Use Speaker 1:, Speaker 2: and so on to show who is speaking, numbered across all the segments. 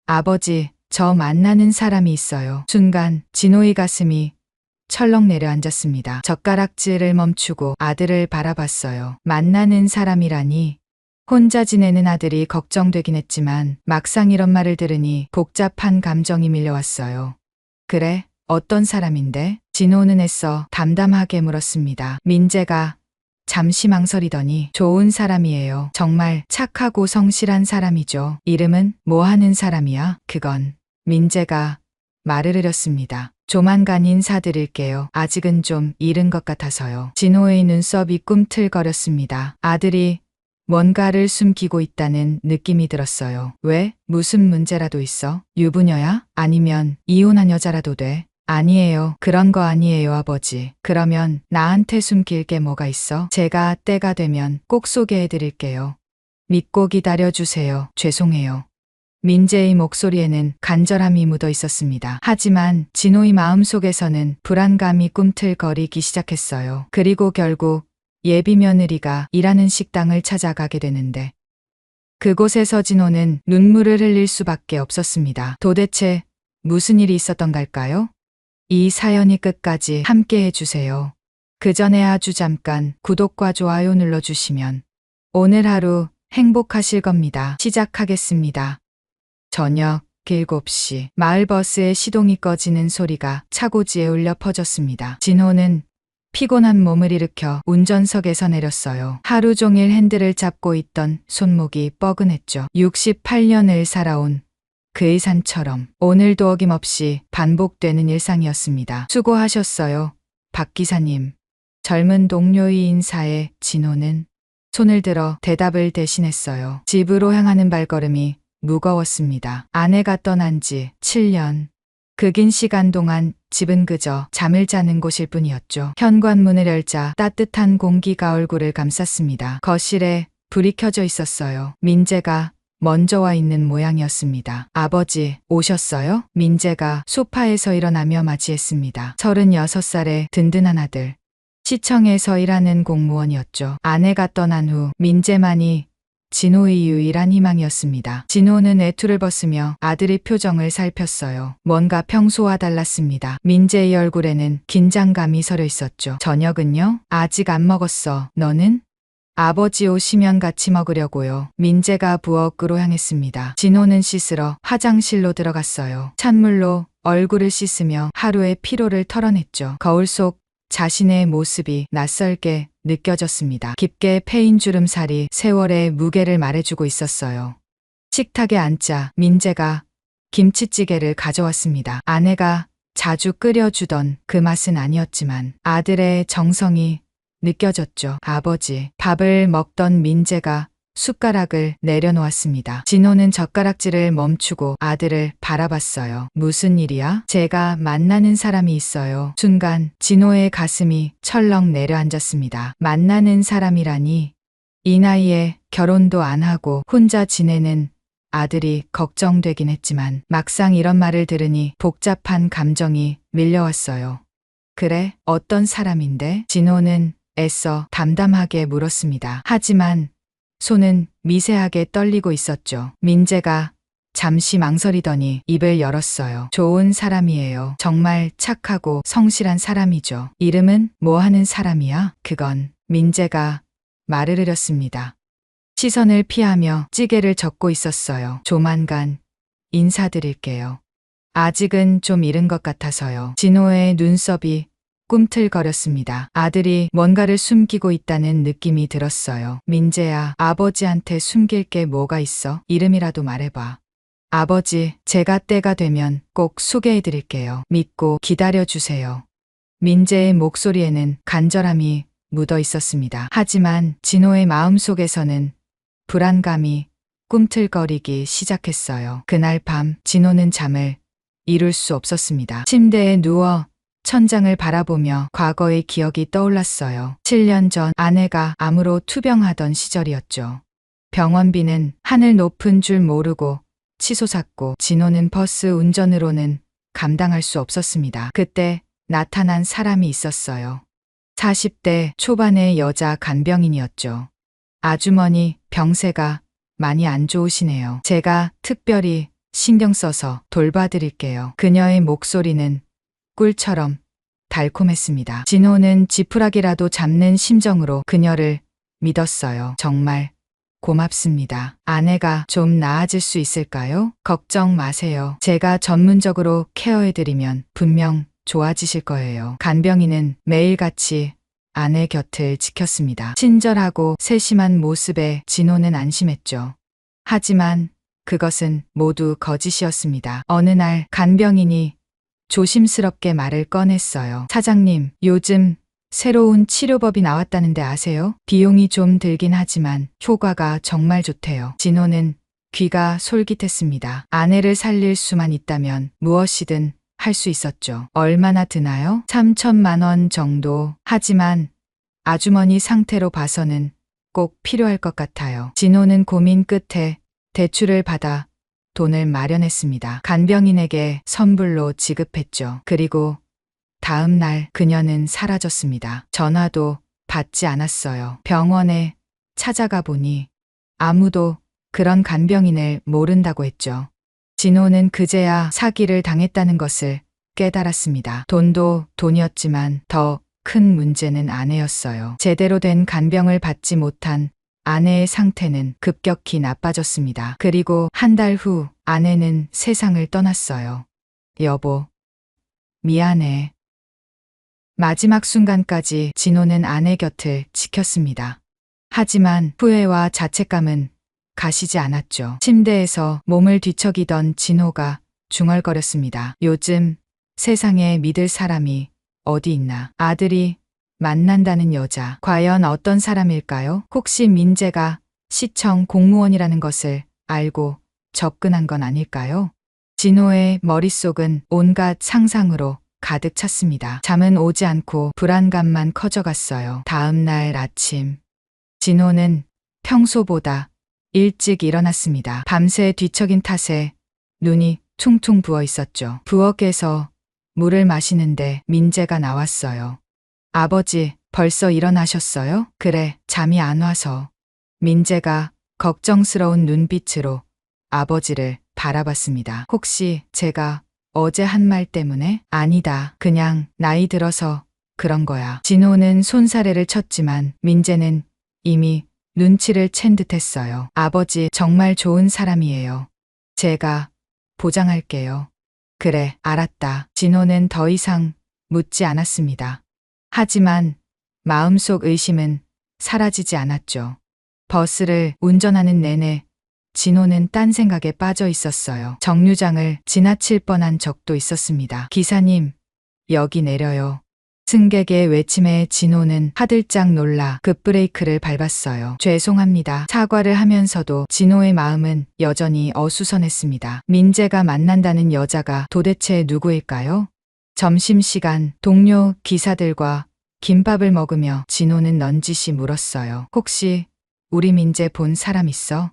Speaker 1: 아버지, 저 만나는 사람이 있어요. 순간 진호의 가슴이 철렁 내려앉았습니다. 젓가락질을 멈추고 아들을 바라봤어요. 만나는 사람이라니. 혼자 지내는 아들이 걱정되긴 했지만 막상 이런 말을 들으니 복잡한 감정이 밀려왔어요. 그래? 어떤 사람인데? 진호는 애써 담담하게 물었습니다. 민재가 잠시 망설이더니 좋은 사람이에요. 정말 착하고 성실한 사람이죠. 이름은 뭐 하는 사람이야? 그건 민재가 말을 흐렸습니다. 조만간 인사드릴게요. 아직은 좀 이른 것 같아서요. 진호의 눈썹이 꿈틀거렸습니다. 아들이 뭔가를 숨기고 있다는 느낌이 들었어요. 왜? 무슨 문제라도 있어? 유부녀야? 아니면 이혼한 여자라도 돼? 아니에요. 그런 거 아니에요, 아버지. 그러면 나한테 숨길 게 뭐가 있어? 제가 때가 되면 꼭 소개해 드릴게요. 믿고 기다려 주세요. 죄송해요. 민재의 목소리에는 간절함이 묻어 있었습니다. 하지만 진호의 마음속에서는 불안감이 꿈틀거리기 시작했어요. 그리고 결국 예비 며느리가 일하는 식당을 찾아가게 되는데 그곳에서 진호는 눈물을 흘릴 수밖에 없었습니다. 도대체 무슨 일이 있었던 걸까요? 이 사연이 끝까지 함께 해주세요. 그 전에 아주 잠깐 구독과 좋아요 눌러주시면 오늘 하루 행복하실 겁니다. 시작하겠습니다. 저녁 7시 마을버스의 시동이 꺼지는 소리가 차고지에 울려 퍼졌습니다. 진호는 피곤한 몸을 일으켜 운전석에서 내렸어요. 하루 종일 핸들을 잡고 있던 손목이 뻐근했죠. 68년을 살아온 그의 삶처럼 오늘도 어김없이 반복되는 일상이었습니다. 수고하셨어요, 박 기사님. 젊은 동료의 인사에 진호는 손을 들어 대답을 대신했어요. 집으로 향하는 발걸음이 무거웠습니다. 아내가 떠난 지 7년. 그 긴 시간 동안 집은 그저 잠을 자는 곳일 뿐이었죠. 현관문을 열자 따뜻한 공기가 얼굴을 감쌌습니다. 거실에 불이 켜져 있었어요. 민재가 먼저 와 있는 모양이었습니다. 아버지, 오셨어요? 민재가 소파에서 일어나며 맞이했습니다. 36살의 든든한 아들. 시청에서 일하는 공무원이었죠. 아내가 떠난 후 민재만이 진호의 유일한 희망이었습니다. 진호는 애투를 벗으며 아들의 표정을 살폈어요. 뭔가 평소와 달랐습니다. 민재의 얼굴에는 긴장감이 서려 있었죠. 저녁은요? 아직 안 먹었어. 너는? 아버지 오시면 같이 먹으려고요. 민재가 부엌으로 향했습니다. 진호는 씻으러 화장실로 들어갔어요. 찬물로 얼굴을 씻으며 하루의 피로를 털어냈죠. 거울 속 자신의 모습이 낯설게 느껴졌습니다. 깊게 패인 주름살이 세월의 무게를 말해주고 있었어요. 식탁에 앉자 민재가 김치찌개를 가져왔습니다. 아내가 자주 끓여주던 그 맛은 아니었지만 아들의 정성이 느껴졌죠. 아버지, 밥을 먹던 민재가 숟가락을 내려놓았습니다. 진호는 젓가락질을 멈추고 아들을 바라봤어요. 무슨 일이야? 제가 만나는 사람이 있어요. 순간 진호의 가슴이 철렁 내려앉았습니다. 만나는 사람이라니. 이 나이에 결혼도 안 하고 혼자 지내는 아들이 걱정되긴 했지만 막상 이런 말을 들으니 복잡한 감정이 밀려왔어요. 그래? 어떤 사람인데? 진호는 애써 담담하게 물었습니다. 하지만 손은 미세하게 떨리고 있었죠. 민재가 잠시 망설이더니 입을 열었어요. 좋은 사람이에요. 정말 착하고 성실한 사람이죠. 이름은 뭐 하는 사람이야? 그건 민재가 말을 흐렸습니다. 시선을 피하며 찌개를 젓고 있었어요. 조만간 인사드릴게요. 아직은 좀 이른 것 같아서요. 진호의 눈썹이 꿈틀거렸습니다. 아들이 뭔가를 숨기고 있다는 느낌이 들었어요. 민재야, 아버지한테 숨길 게 뭐가 있어? 이름이라도 말해봐. 아버지, 제가 때가 되면 꼭 소개해드릴게요. 믿고 기다려주세요. 민재의 목소리에는 간절함이 묻어 있었습니다. 하지만 진호의 마음속에서는 불안감이 꿈틀거리기 시작했어요. 그날 밤 진호는 잠을 이룰 수 없었습니다. 침대에 누워 천장을 바라보며 과거의 기억이 떠올랐어요. 7년 전 아내가 암으로 투병하던 시절이었죠. 병원비는 하늘 높은 줄 모르고 치솟았고 진호는 버스 운전으로는 감당할 수 없었습니다. 그때 나타난 사람이 있었어요. 40대 초반의 여자 간병인이었죠. 아주머니, 병세가 많이 안 좋으시네요. 제가 특별히 신경 써서 돌봐드릴게요. 그녀의 목소리는 꿀처럼 달콤했습니다. 진호는 지푸라기라도 잡는 심정으로 그녀를 믿었어요. 정말 고맙습니다. 아내가 좀 나아질 수 있을까요? 걱정 마세요. 제가 전문적으로 케어해드리면 분명 좋아지실 거예요. 간병인은 매일같이 아내 곁을 지켰습니다. 친절하고 세심한 모습에 진호는 안심했죠. 하지만 그것은 모두 거짓이었습니다. 어느 날 간병인이 조심스럽게 말을 꺼냈어요. 사장님, 요즘 새로운 치료법이 나왔다는데 아세요? 비용이 좀 들긴 하지만 효과가 정말 좋대요. 진호는 귀가 솔깃했습니다. 아내를 살릴 수만 있다면 무엇이든 할 수 있었죠. 얼마나 드나요? 3천만 원 정도. 하지만 아주머니 상태로 봐서는 꼭 필요할 것 같아요. 진호는 고민 끝에 대출을 받아 돈을 마련했습니다. 간병인에게 선불로 지급했죠. 그리고 다음 날 그녀는 사라졌습니다. 전화도 받지 않았어요. 병원에 찾아가 보니 아무도 그런 간병인을 모른다고 했죠. 진호는 그제야 사기를 당했다는 것을 깨달았습니다. 돈도 돈이었지만 더 큰 문제는 아내였어요. 제대로 된 간병을 받지 못한 아내의 상태는 급격히 나빠졌습니다. 그리고 한 달 후 아내는 세상을 떠났어요. 여보, 미안해. 마지막 순간까지 진호는 아내 곁을 지켰습니다. 하지만 후회와 자책감은 가시지 않았죠. 침대에서 몸을 뒤척이던 진호가 중얼거렸습니다. 요즘 세상에 믿을 사람이 어디 있나. 아들이 만난다는 여자, 과연 어떤 사람일까요? 혹시 민재가 시청 공무원이라는 것을 알고 접근한 건 아닐까요? 진호의 머릿속은 온갖 상상으로 가득 찼습니다. 잠은 오지 않고 불안감만 커져갔어요. 다음 날 아침, 진호는 평소보다 일찍 일어났습니다. 밤새 뒤척인 탓에 눈이 퉁퉁 부어 있었죠. 부엌에서 물을 마시는데 민재가 나왔어요. 아버지, 벌써 일어나셨어요? 그래, 잠이 안 와서. 민재가 걱정스러운 눈빛으로 아버지를 바라봤습니다. 혹시 제가 어제 한 말 때문에? 아니다. 그냥 나이 들어서 그런 거야. 진호는 손사래를 쳤지만 민재는 이미 눈치를 챈 듯했어요. 아버지 정말 좋은 사람이에요. 제가 보장할게요. 그래, 알았다. 진호는 더 이상 묻지 않았습니다. 하지만 마음속 의심은 사라지지 않았죠. 버스를 운전하는 내내 진호는 딴 생각에 빠져 있었어요. 정류장을 지나칠 뻔한 적도 있었습니다. 기사님, 여기 내려요. 승객의 외침에 진호는 화들짝 놀라 급브레이크를 밟았어요. 죄송합니다. 사과를 하면서도 진호의 마음은 여전히 어수선했습니다. 민재가 만난다는 여자가 도대체 누구일까요? 점심시간 동료 기사들과 김밥을 먹으며 진호는 넌지시 물었어요. 혹시 우리 민재 본 사람 있어?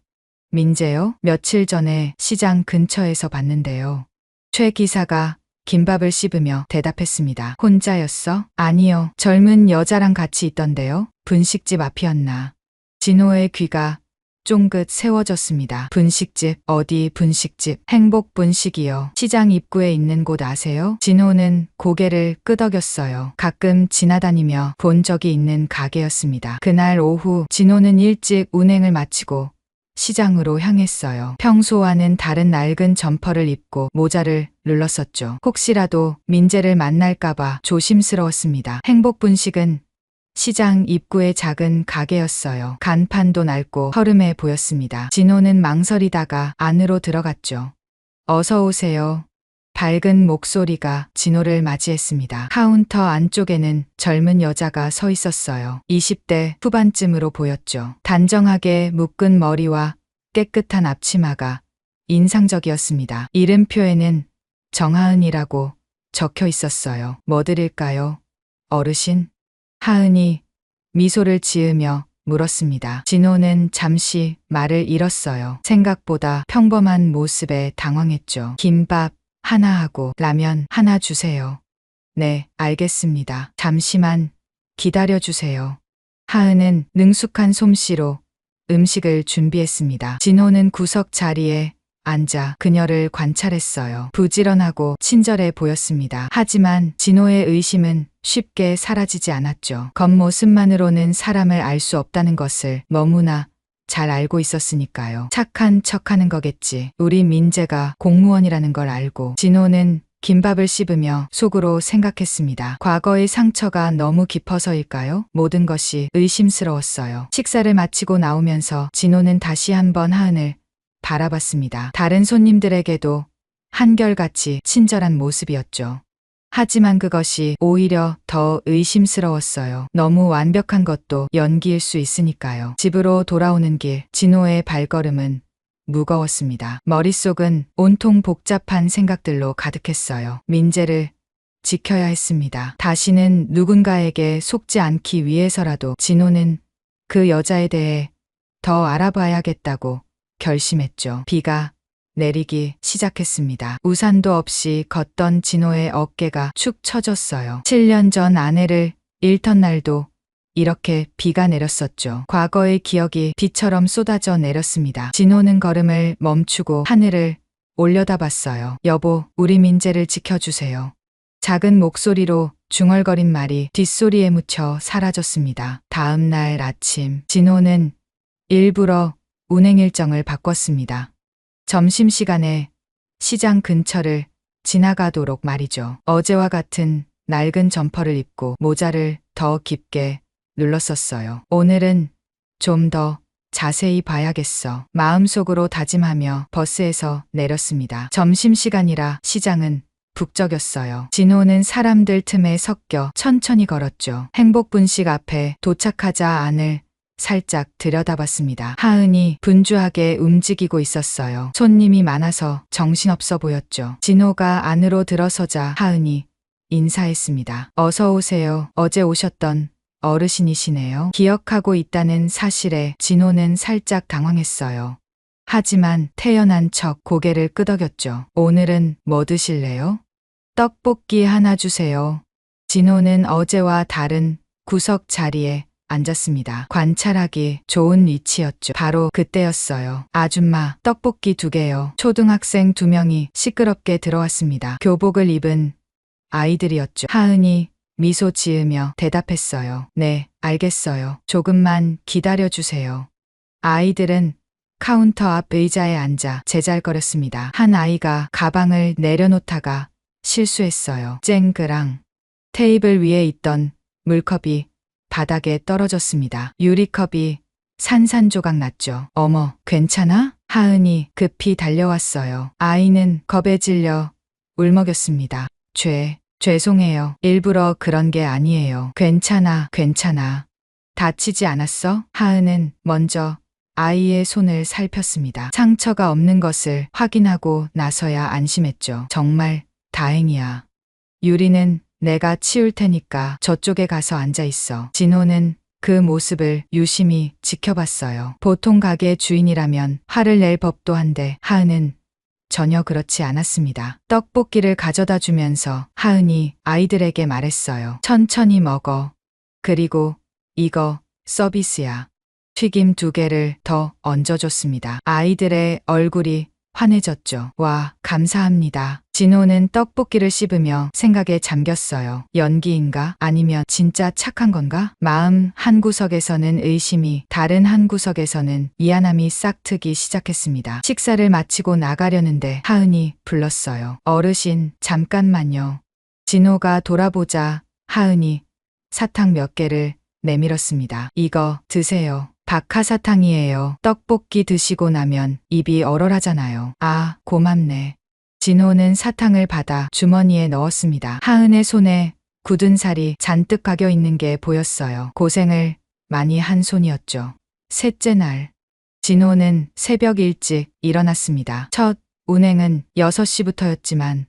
Speaker 1: 민재요? 며칠 전에 시장 근처에서 봤는데요. 최 기사가 김밥을 씹으며 대답했습니다. 혼자였어? 아니요. 젊은 여자랑 같이 있던데요. 분식집 앞이었나. 진호의 귀가 쫑긋 세워졌습니다. 분식집, 어디 분식집? 행복분식이요. 시장 입구에 있는 곳 아세요? 진호는 고개를 끄덕였어요. 가끔 지나다니며 본 적이 있는 가게였습니다. 그날 오후 진호는 일찍 운행을 마치고 시장으로 향했어요. 평소와는 다른 낡은 점퍼를 입고 모자를 눌렀었죠. 혹시라도 민재를 만날까봐 조심스러웠습니다. 행복분식은 시장 입구의 작은 가게였어요. 간판도 낡고 허름해 보였습니다. 진호는 망설이다가 안으로 들어갔죠. 어서 오세요. 밝은 목소리가 진호를 맞이했습니다. 카운터 안쪽에는 젊은 여자가 서 있었어요. 20대 후반쯤으로 보였죠. 단정하게 묶은 머리와 깨끗한 앞치마가 인상적이었습니다. 이름표에는 정하은이라고 적혀 있었어요. 뭐 드릴까요? 어르신? 하은이 미소를 지으며 물었습니다. 진호는 잠시 말을 잃었어요. 생각보다 평범한 모습에 당황했죠. 김밥 하나 하고 라면 하나 주세요. 네, 알겠습니다. 잠시만 기다려주세요. 하은은 능숙한 솜씨로 음식을 준비했습니다. 진호는 구석 자리에 앉아 그녀를 관찰했어요. 부지런하고 친절해 보였습니다. 하지만 진호의 의심은 쉽게 사라지지 않았죠. 겉모습만으로는 사람을 알 수 없다는 것을 너무나 잘 알고 있었으니까요. 착한 척하는 거겠지. 우리 민재가 공무원이라는 걸 알고. 진호는 김밥을 씹으며 속으로 생각했습니다. 과거의 상처가 너무 깊어서일까요? 모든 것이 의심스러웠어요. 식사를 마치고 나오면서 진호는 다시 한번 하은을 바라봤습니다. 다른 손님들에게도 한결같이 친절한 모습이었죠. 하지만 그것이 오히려 더 의심스러웠어요. 너무 완벽한 것도 연기일 수 있으니까요. 집으로 돌아오는 길, 진호의 발걸음은 무거웠습니다. 머릿속은 온통 복잡한 생각들로 가득했어요. 민재를 지켜야 했습니다. 다시는 누군가에게 속지 않기 위해서라도 진호는 그 여자에 대해 더 알아봐야겠다고 결심했죠. 비가 내리기 시작했습니다. 우산도 없이 걷던 진호의 어깨가 축 처졌어요. 7년 전 아내를 잃던 날도 이렇게 비가 내렸었죠. 과거의 기억이 비처럼 쏟아져 내렸습니다. 진호는 걸음을 멈추고 하늘을 올려다봤어요. 여보, 우리 민재를 지켜주세요. 작은 목소리로 중얼거린 말이 뒷소리에 묻혀 사라졌습니다. 다음 날 아침, 진호는 일부러 운행 일정을 바꿨습니다. 점심시간에 시장 근처를 지나가도록 말이죠. 어제와 같은 낡은 점퍼를 입고 모자를 더 깊게 눌렀었어요. 오늘은 좀 더 자세히 봐야겠어. 마음속으로 다짐하며 버스에서 내렸습니다. 점심시간이라 시장은 북적였어요. 진호는 사람들 틈에 섞여 천천히 걸었죠. 행복분식 앞에 도착하자 안을 살짝 들여다봤습니다. 하은이 분주하게 움직이고 있었어요. 손님이 많아서 정신없어 보였죠. 진호가 안으로 들어서자 하은이 인사했습니다. 어서 오세요. 어제 오셨던 어르신이시네요. 기억하고 있다는 사실에 진호는 살짝 당황했어요. 하지만 태연한 척 고개를 끄덕였죠. 오늘은 뭐 드실래요? 떡볶이 하나 주세요. 진호는 어제와 다른 구석 자리에 앉았습니다. 관찰하기 좋은 위치였죠. 바로 그때였어요. 아줌마, 떡볶이 2개요. 초등학생 2명이 시끄럽게 들어왔습니다. 교복을 입은 아이들이었죠. 하은이 미소 지으며 대답했어요. 네, 알겠어요. 조금만 기다려주세요. 아이들은 카운터 앞 의자에 앉아 제잘거렸습니다. 한 아이가 가방을 내려놓다가 실수했어요. 쨍그랑 테이블 위에 있던 물컵이 바닥에 떨어졌습니다. 유리컵이 산산조각 났죠. 어머, 괜찮아? 하은이 급히 달려왔어요. 아이는 겁에 질려 울먹였습니다. 죄송해요. 일부러 그런 게 아니에요. 괜찮아. 다치지 않았어? 하은은 먼저 아이의 손을 살폈습니다. 상처가 없는 것을 확인하고 나서야 안심했죠. 정말 다행이야. 유리는 내가 치울 테니까 저쪽에 가서 앉아 있어. 진호는 그 모습을 유심히 지켜봤어요. 보통 가게 주인이라면 화를 낼 법도 한데 하은은 전혀 그렇지 않았습니다. 떡볶이를 가져다 주면서 하은이 아이들에게 말했어요. 천천히 먹어. 그리고 이거 서비스야. 튀김 2개를 더 얹어줬습니다. 아이들의 얼굴이 환해졌죠. 와, 감사합니다. 진호는 떡볶이를 씹으며 생각에 잠겼어요. 연기인가? 아니면 진짜 착한 건가? 마음 한 구석에서는 의심이, 다른 한 구석에서는 미안함이 싹트기 시작했습니다. 식사를 마치고 나가려는데 하은이 불렀어요. 어르신, 잠깐만요. 진호가 돌아보자 하은이 사탕 몇 개를 내밀었습니다. 이거 드세요. 박하사탕이에요. 떡볶이 드시고 나면 입이 얼얼하잖아요. 아, 고맙네. 진호는 사탕을 받아 주머니에 넣었습니다. 하은의 손에 굳은 살이 잔뜩 박여 있는 게 보였어요. 고생을 많이 한 손이었죠. 셋째 날, 진호는 새벽 일찍 일어났습니다. 첫 운행은 6시부터였지만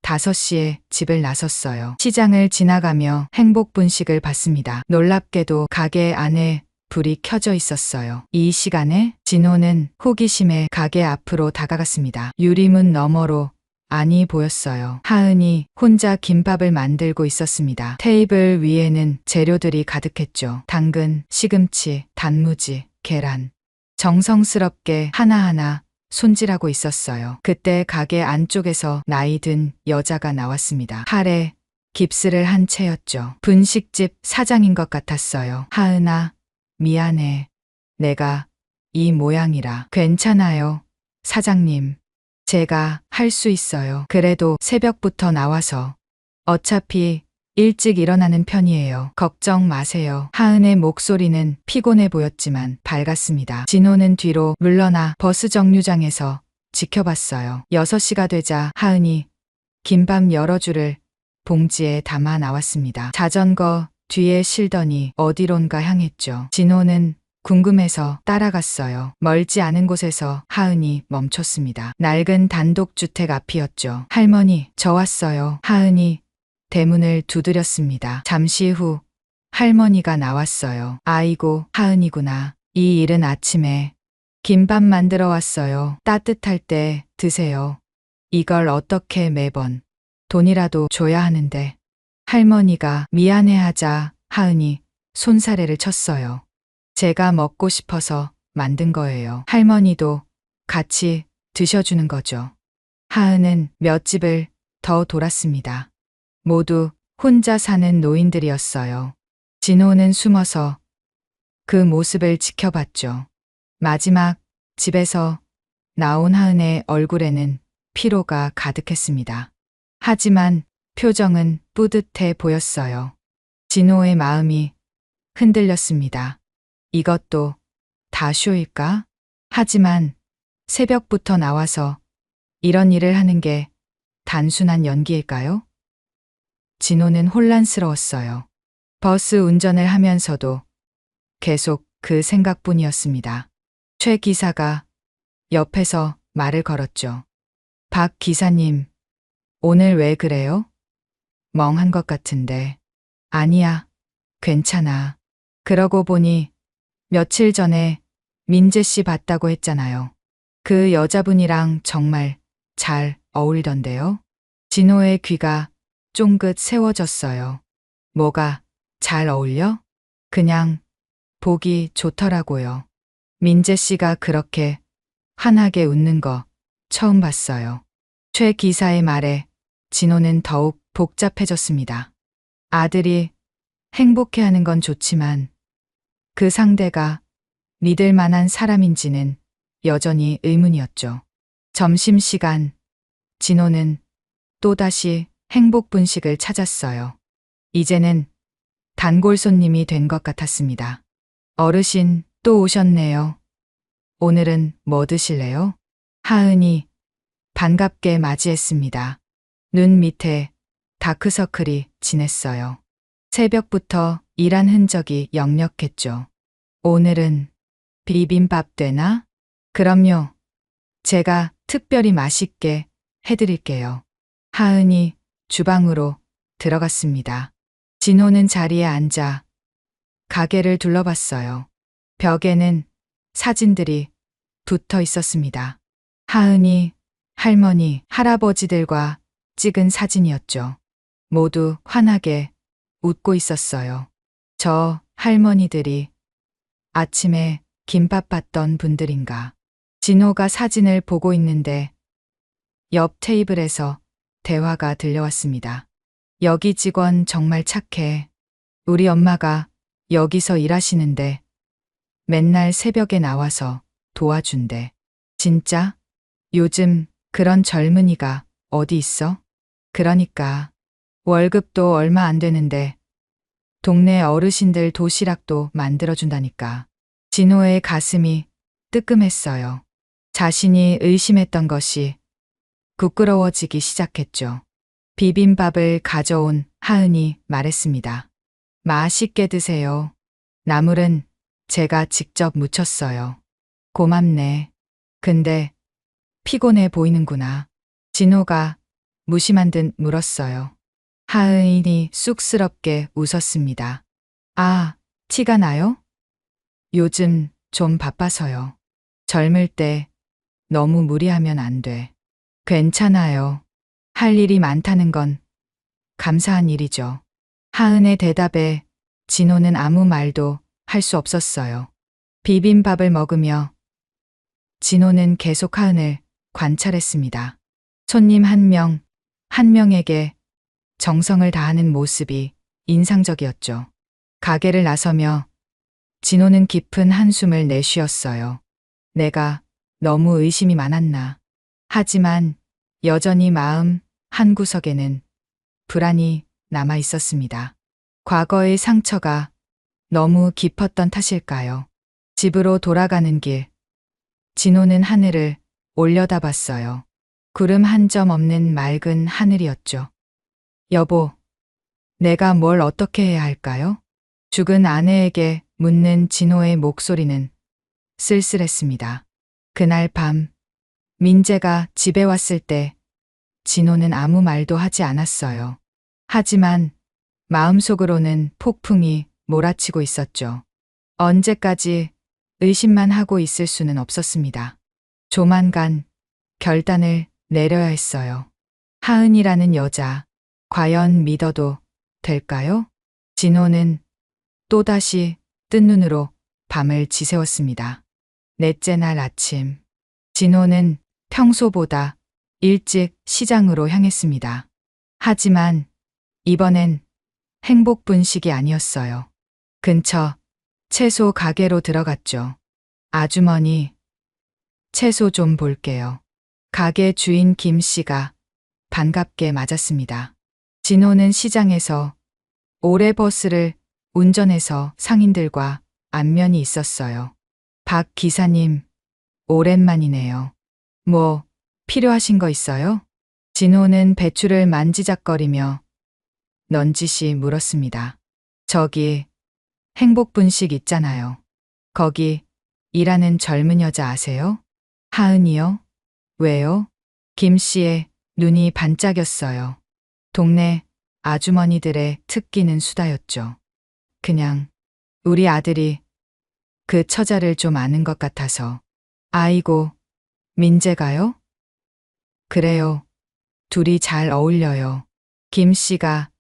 Speaker 1: 5시에 집을 나섰어요. 시장을 지나가며 행복분식을 봤습니다. 놀랍게도 가게 안에 불이 켜져 있었어요. 이 시간에 진호는 호기심에 가게 앞으로 다가갔습니다. 유리문 너머로 안이 보였어요. 하은이 혼자 김밥을 만들고 있었습니다. 테이블 위에는 재료들이 가득했죠. 당근, 시금치, 단무지, 계란. 정성스럽게 하나하나 손질하고 있었어요. 그때 가게 안쪽에서 나이 든 여자가 나왔습니다. 팔에 깁스를 한 채였죠. 분식집 사장인 것 같았어요. 하은아, 미안해. 내가 이 모양이라. 괜찮아요. 사장님. 제가 할 수 있어요. 그래도 새벽부터 나와서. 어차피 일찍 일어나는 편이에요. 걱정 마세요. 하은의 목소리는 피곤해 보였지만 밝았습니다. 진호는 뒤로 물러나 버스 정류장에서 지켜봤어요. 6시가 되자 하은이 김밥 여러 줄을 봉지에 담아 나왔습니다. 자전거 뒤에 실더니 어디론가 향했죠. 진호는 궁금해서 따라갔어요. 멀지 않은 곳에서 하은이 멈췄습니다. 낡은 단독주택 앞이었죠. 할머니, 저 왔어요. 하은이 대문을 두드렸습니다. 잠시 후 할머니가 나왔어요. 아이고, 하은이구나. 이 이른 아침에 김밥 만들어 왔어요. 따뜻할 때 드세요. 이걸 어떻게 매번 돈이라도 줘야 하는데. 할머니가 미안해하자 하은이 손사래를 쳤어요. 제가 먹고 싶어서 만든 거예요. 할머니도 같이 드셔주는 거죠. 하은은 몇 집을 더 돌았습니다. 모두 혼자 사는 노인들이었어요. 진호는 숨어서 그 모습을 지켜봤죠. 마지막 집에서 나온 하은의 얼굴에는 피로가 가득했습니다. 하지만 표정은 뿌듯해 보였어요. 진호의 마음이 흔들렸습니다. 이것도 다 쇼일까? 하지만 새벽부터 나와서 이런 일을 하는 게 단순한 연기일까요? 진호는 혼란스러웠어요. 버스 운전을 하면서도 계속 그 생각뿐이었습니다. 최 기사가 옆에서 말을 걸었죠. 박 기사님, 오늘 왜 그래요? 멍한 것 같은데. 아니야, 괜찮아. 그러고 보니 며칠 전에 민재 씨 봤다고 했잖아요. 그 여자분이랑 정말 잘 어울리던데요. 진호의 귀가 쫑긋 세워졌어요. 뭐가 잘 어울려? 그냥 보기 좋더라고요. 민재 씨가 그렇게 환하게 웃는 거 처음 봤어요. 최 기사의 말에 진호는 더욱 복잡해졌습니다. 아들이 행복해하는 건 좋지만 그 상대가 믿을 만한 사람인지는 여전히 의문이었죠. 점심시간, 진호는 또다시 행복 분식을 찾았어요. 이제는 단골 손님이 된 것 같았습니다. 어르신 또 오셨네요. 오늘은 뭐 드실래요? 하은이 반갑게 맞이했습니다. 눈 밑에 다크서클이 진했어요. 새벽부터 일한 흔적이 역력했죠. 오늘은 비빔밥 되나? 그럼요. 제가 특별히 맛있게 해드릴게요. 하은이 주방으로 들어갔습니다. 진호는 자리에 앉아 가게를 둘러봤어요. 벽에는 사진들이 붙어 있었습니다. 하은이, 할머니, 할아버지들과 찍은 사진이었죠. 모두 환하게 웃고 있었어요. 저 할머니들이 아침에 김밥 받던 분들인가. 진호가 사진을 보고 있는데 옆 테이블에서 대화가 들려왔습니다. 여기 직원 정말 착해. 우리 엄마가 여기서 일하시는데 맨날 새벽에 나와서 도와준대. 진짜? 요즘 그런 젊은이가 어디 있어? 그러니까 월급도 얼마 안 되는데 동네 어르신들 도시락도 만들어준다니까. 진호의 가슴이 뜨끔했어요. 자신이 의심했던 것이 부끄러워지기 시작했죠. 비빔밥을 가져온 하은이 말했습니다. 맛있게 드세요. 나물은 제가 직접 무쳤어요. 고맙네. 근데 피곤해 보이는구나. 진호가 무심한 듯 물었어요. 하은이 쑥스럽게 웃었습니다. 아, 티가 나요? 요즘 좀 바빠서요. 젊을 때 너무 무리하면 안 돼. 괜찮아요. 할 일이 많다는 건 감사한 일이죠. 하은의 대답에 진호는 아무 말도 할 수 없었어요. 비빔밥을 먹으며 진호는 계속 하은을 관찰했습니다. 손님 한 명, 한 명에게 정성을 다하는 모습이 인상적이었죠. 가게를 나서며 진호는 깊은 한숨을 내쉬었어요. 내가 너무 의심이 많았나. 하지만 여전히 마음 한구석에는 불안이 남아 있었습니다. 과거의 상처가 너무 깊었던 탓일까요? 집으로 돌아가는 길, 진호는 하늘을 올려다봤어요. 구름 한 점 없는 맑은 하늘이었죠. 여보, 내가 뭘 어떻게 해야 할까요? 죽은 아내에게 묻는 진호의 목소리는 쓸쓸했습니다. 그날 밤, 민재가 집에 왔을 때 진호는 아무 말도 하지 않았어요. 하지만 마음속으로는 폭풍이 몰아치고 있었죠. 언제까지 의심만 하고 있을 수는 없었습니다. 조만간 결단을 내려야 했어요. 하은이라는 여자, 과연 믿어도 될까요? 진호는 또다시 뜬 눈으로 밤을 지새웠습니다. 넷째 날 아침, 진호는 평소보다 일찍 시장으로 향했습니다. 하지만 이번엔 행복분식이 아니었어요. 근처 채소 가게로 들어갔죠. 아주머니, 채소 좀 볼게요. 가게 주인 김 씨가 반갑게 맞았습니다. 진호는 시장에서 오래 버스를 운전해서 상인들과 안면이 있었어요. 박 기사님, 오랜만이네요. 뭐 필요하신 거 있어요? 진호는 배추를 만지작거리며 넌지시 물었습니다. 저기 행복분식 있잖아요. 거기 일하는 젊은 여자 아세요? 하은이요? 왜요? 김 씨의 눈이 반짝였어요. 동네 아주머니들의 특기는 수다였죠. 그냥 우리 아들이 그 처자를 좀 아는 것 같아서. 아이고, 민재가요? 그래요. 둘이 잘 어울려요. 김 씨가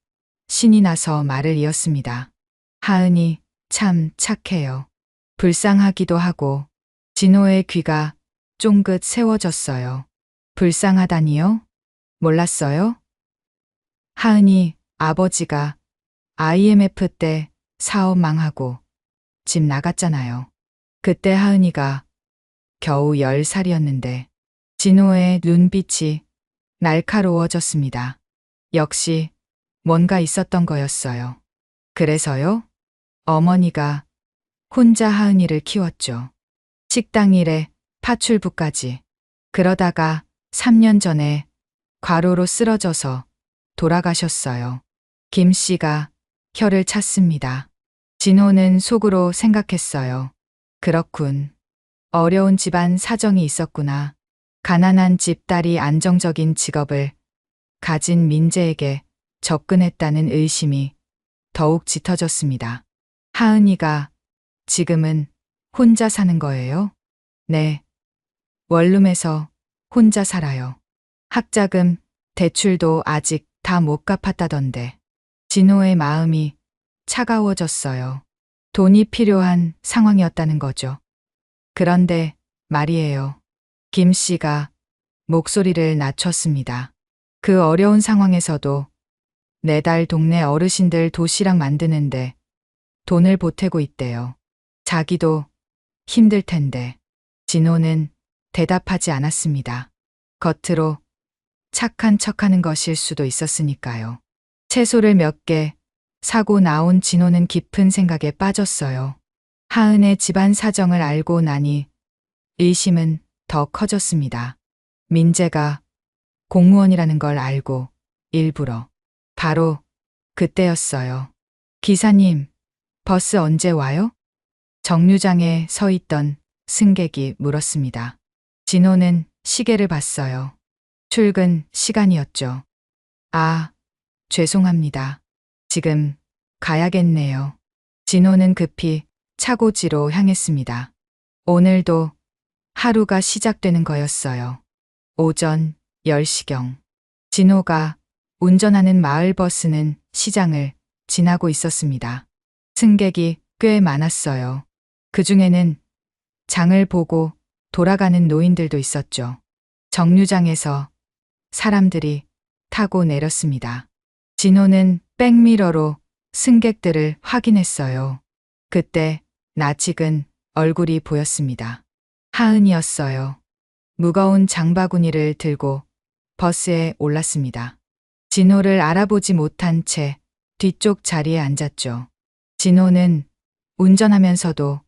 Speaker 1: 신이 나서 말을 이었습니다. 하은이 참 착해요. 불쌍하기도 하고. 진호의 귀가 쫑긋 세워졌어요. 불쌍하다니요? 몰랐어요? 하은이 아버지가 IMF 때 사업 망하고 집 나갔잖아요. 그때 하은이가 겨우 10살이었는데 진호의 눈빛이 날카로워졌습니다. 역시 뭔가 있었던 거였어요. 그래서요? 어머니가 혼자 하은이를 키웠죠. 식당 일에 파출부까지. 그러다가 3년 전에 과로로 쓰러져서 돌아가셨어요. 김 씨가 혀를 찼습니다. 진호는 속으로 생각했어요. 그렇군. 어려운 집안 사정이 있었구나. 가난한 집 딸이 안정적인 직업을 가진 민재에게 접근했다는 의심이 더욱 짙어졌습니다. 하은이가 지금은 혼자 사는 거예요? 네. 원룸에서 혼자 살아요. 학자금, 대출도 아직 다 못 갚았다던데. 진호의 마음이 차가워졌어요. 돈이 필요한 상황이었다는 거죠. 그런데 말이에요. 김 씨가 목소리를 낮췄습니다. 그 어려운 상황에서도 매달 동네 어르신들 도시락 만드는데 돈을 보태고 있대요. 자기도 힘들 텐데. 진호는 대답하지 않았습니다. 겉으로 착한 척하는 것일 수도 있었으니까요. 채소를 몇 개 사고 나온 진호는 깊은 생각에 빠졌어요. 하은의 집안 사정을 알고 나니 의심은 더 커졌습니다. 민재가 공무원이라는 걸 알고 일부러. 바로 그때였어요. 기사님, 버스 언제 와요? 정류장에 서 있던 승객이 물었습니다. 진호는 시계를 봤어요. 출근 시간이었죠. 아, 죄송합니다. 지금 가야겠네요. 진호는 급히 차고지로 향했습니다. 오늘도 하루가 시작되는 거였어요. 오전 10시경. 진호가 운전하는 마을버스는 시장을 지나고 있었습니다. 승객이 꽤 많았어요. 그 중에는 장을 보고 돌아가는 노인들도 있었죠. 정류장에서 사람들이 타고 내렸습니다. 진호는 백미러로 승객들을 확인했어요. 그때 낯익은 얼굴이 보였습니다. 하은이었어요. 무거운 장바구니를 들고 버스에 올랐습니다. 진호를 알아보지 못한 채 뒤쪽 자리에 앉았죠. 진호는 운전하면서도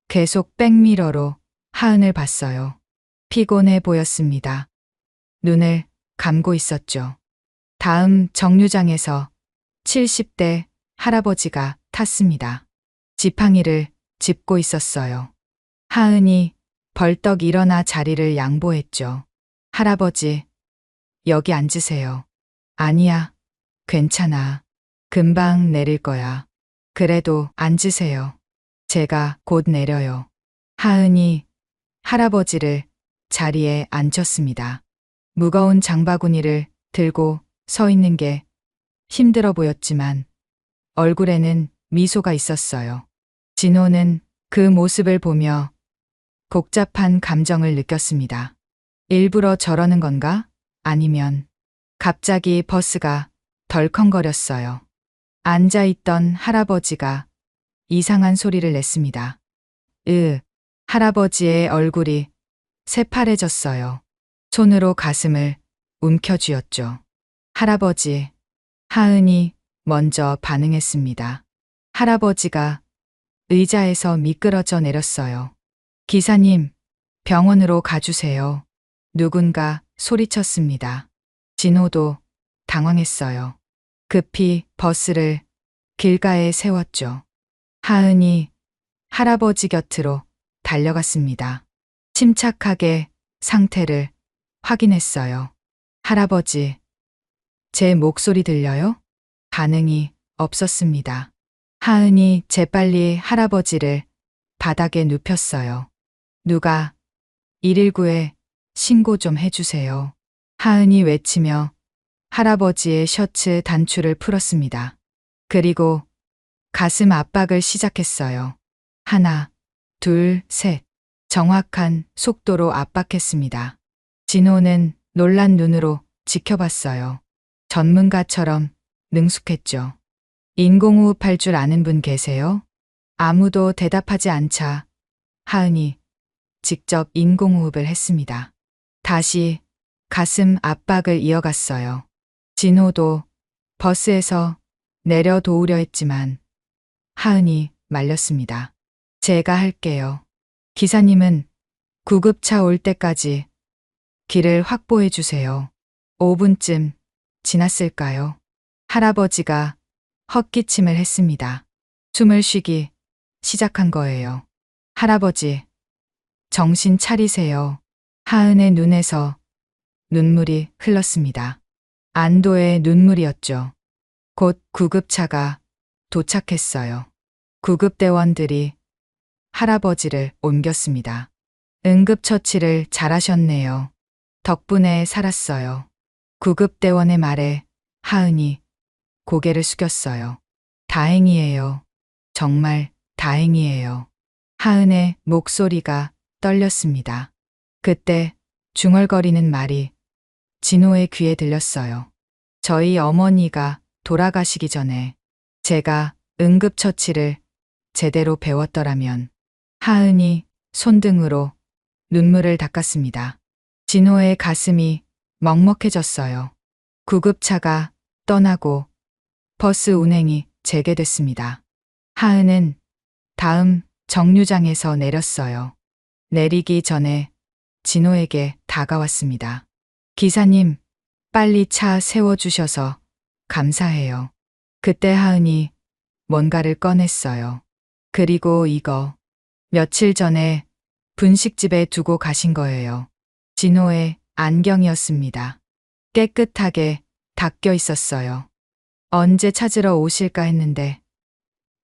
Speaker 1: 계속 백미러로 하은을 봤어요. 피곤해 보였습니다. 눈을 감고 있었죠. 다음 정류장에서 70대 할아버지가 탔습니다. 지팡이를 짚고 있었어요. 하은이 벌떡 일어나 자리를 양보했죠. 할아버지, 여기 앉으세요. 아니야, 괜찮아. 금방 내릴 거야. 그래도 앉으세요. 제가 곧 내려요. 하은이 할아버지를 자리에 앉혔습니다. 무거운 장바구니를 들고 서 있는 게 힘들어 보였지만 얼굴에는 미소가 있었어요. 진호는 그 모습을 보며 복잡한 감정을 느꼈습니다. 일부러 저러는 건가? 아니면 갑자기 버스가 덜컹거렸어요. 앉아있던 할아버지가 이상한 소리를 냈습니다. 할아버지의 얼굴이 새파래졌어요. 손으로 가슴을 움켜쥐었죠. 할아버지, 하은이 먼저 반응했습니다. 할아버지가 의자에서 미끄러져 내렸어요. 기사님, 병원으로 가주세요. 누군가 소리쳤습니다. 진호도 당황했어요. 급히 버스를 길가에 세웠죠. 하은이 할아버지 곁으로 달려갔습니다. 침착하게 상태를 확인했어요. 할아버지, 제 목소리 들려요? 반응이 없었습니다. 하은이 재빨리 할아버지를 바닥에 눕혔어요. 누가 119에 신고 좀 해주세요. 하은이 외치며 할아버지의 셔츠 단추를 풀었습니다. 그리고 가슴 압박을 시작했어요. 하나, 둘, 셋. 정확한 속도로 압박했습니다. 진호는 놀란 눈으로 지켜봤어요. 전문가처럼 능숙했죠. 인공호흡할 줄 아는 분 계세요? 아무도 대답하지 않자 하은이 직접 인공호흡을 했습니다. 다시 가슴 압박을 이어갔어요. 진호도 버스에서 내려 도우려 했지만 하은이 말렸습니다. 제가 할게요. 기사님은 구급차 올 때까지 길을 확보해 주세요. 5분쯤 지났을까요? 할아버지가 헛기침을 했습니다. 숨을 쉬기 시작한 거예요. 할아버지, 정신 차리세요. 하은의 눈에서 눈물이 흘렀습니다. 안도의 눈물이었죠. 곧 구급차가 도착했어요. 구급대원들이 할아버지를 옮겼습니다. 응급처치를 잘하셨네요. 덕분에 살았어요. 구급대원의 말에 하은이 고개를 숙였어요. 다행이에요. 정말 다행이에요. 하은의 목소리가 떨렸습니다. 그때 중얼거리는 말이 진호의 귀에 들렸어요. 저희 어머니가 돌아가시기 전에 제가 응급처치를 제대로 배웠더라면. 하은이 손등으로 눈물을 닦았습니다. 진호의 가슴이 먹먹해졌어요. 구급차가 떠나고 버스 운행이 재개됐습니다. 하은은 다음 정류장에서 내렸어요. 내리기 전에 진호에게 다가왔습니다. 기사님, 빨리 차 세워주셔서 감사해요. 그때 하은이 뭔가를 꺼냈어요. 그리고 이거 며칠 전에 분식집에 두고 가신 거예요. 진호의 안경이었습니다. 깨끗하게 닦여 있었어요. 언제 찾으러 오실까 했는데